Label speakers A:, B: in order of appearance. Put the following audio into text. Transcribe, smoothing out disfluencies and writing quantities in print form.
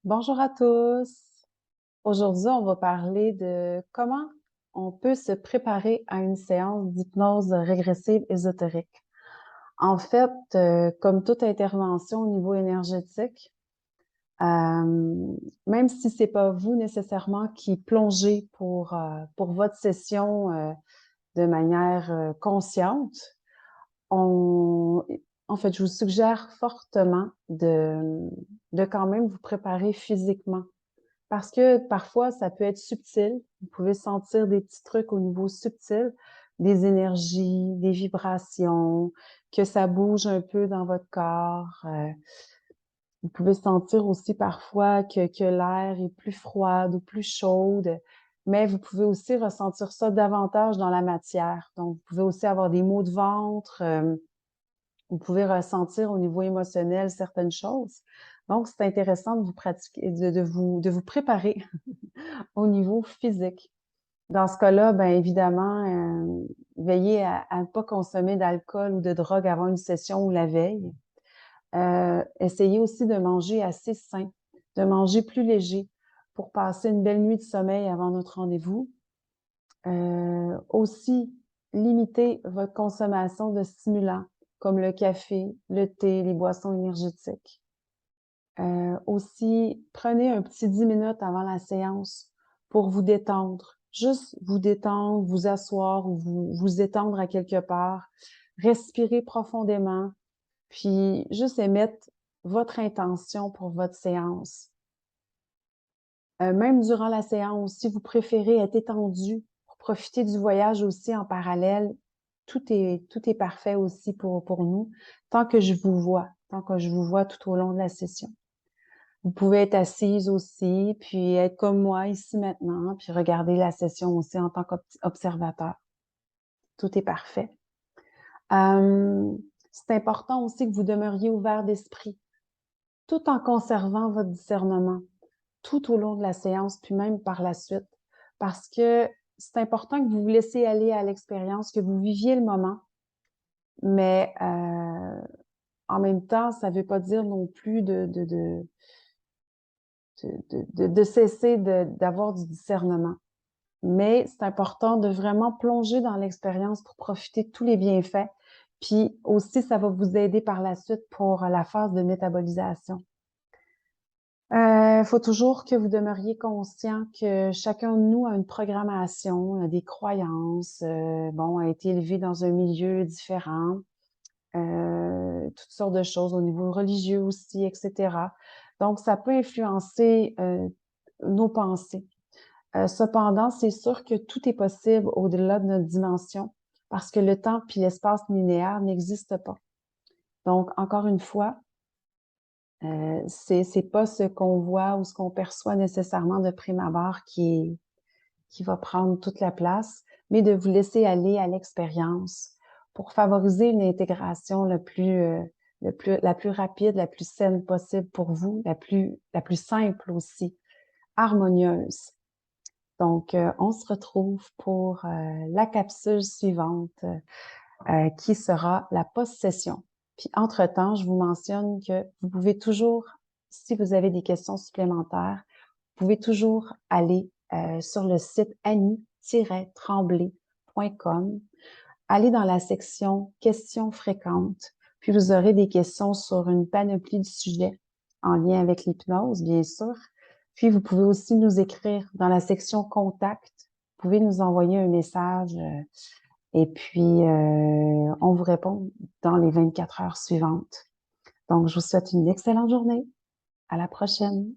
A: Bonjour à tous. Aujourd'hui, on va parler de comment on peut se préparer à une séance d'hypnose régressive ésotérique. En fait, comme toute intervention au niveau énergétique, même si c'est pas vous nécessairement qui plongez pour votre session de manière consciente, on, en fait, je vous suggère fortement de quand même vous préparer physiquement parce que parfois, ça peut être subtil. Vous pouvez sentir des petits trucs au niveau subtil, des énergies, des vibrations, que ça bouge un peu dans votre corps. Vous pouvez sentir aussi parfois que l'air est plus froid ou plus chaude, mais vous pouvez aussi ressentir ça davantage dans la matière. Donc, vous pouvez aussi avoir des maux de ventre. Vous pouvez ressentir au niveau émotionnel certaines choses. Donc, c'est intéressant de vous pratiquer, de vous préparer au niveau physique. Dans ce cas-là, bien évidemment, veillez à ne pas consommer d'alcool ou de drogue avant une session ou la veille. Essayez aussi de manger assez sain, de manger plus léger pour passer une belle nuit de sommeil avant notre rendez-vous. Aussi, limitez votre consommation de stimulants comme le café, le thé, les boissons énergétiques. Aussi, prenez un petit 10 minutes avant la séance pour vous détendre. Juste vous détendre, vous asseoir ou vous étendre à quelque part. Respirez profondément, puis juste émettre votre intention pour votre séance. Même durant la séance, si vous préférez être étendu pour profiter du voyage aussi en parallèle, tout est parfait aussi pour nous, tant que je vous vois, tant que je vous vois tout au long de la session. Vous pouvez être assise aussi, puis être comme moi ici maintenant, puis regarder la session aussi en tant qu'observateur. Tout est parfait. C'est important aussi que vous demeuriez ouvert d'esprit, tout en conservant votre discernement, tout au long de la séance, puis même par la suite, parce que c'est important que vous vous laissiez aller à l'expérience, que vous viviez le moment, mais en même temps, ça ne veut pas dire non plus de cesser d'avoir du discernement. Mais c'est important de vraiment plonger dans l'expérience pour profiter de tous les bienfaits. Puis aussi, ça va vous aider par la suite pour la phase de métabolisation. Il faut toujours que vous demeuriez conscient que chacun de nous a une programmation, a des croyances, a été élevé dans un milieu différent, toutes sortes de choses au niveau religieux aussi, etc. Donc, ça peut influencer nos pensées. Cependant, c'est sûr que tout est possible au-delà de notre dimension parce que le temps puis l'espace linéaire n'existent pas. Donc, encore une fois, c'est pas ce qu'on voit ou ce qu'on perçoit nécessairement de prime abord qui va prendre toute la place, mais de vous laisser aller à l'expérience pour favoriser une intégration la plus rapide, la plus saine possible pour vous, la plus simple aussi, harmonieuse. Donc, on se retrouve pour la capsule suivante qui sera la post-session. Puis, entre-temps, je vous mentionne que vous pouvez toujours, si vous avez des questions supplémentaires, vous pouvez toujours aller sur le site annie-tremblay.com, aller dans la section questions fréquentes, puis vous aurez des questions sur une panoplie de sujets en lien avec l'hypnose, bien sûr. Puis vous pouvez aussi nous écrire dans la section contact. Vous pouvez nous envoyer un message et puis on vous répond dans les 24 heures suivantes. Donc, je vous souhaite une excellente journée. À la prochaine.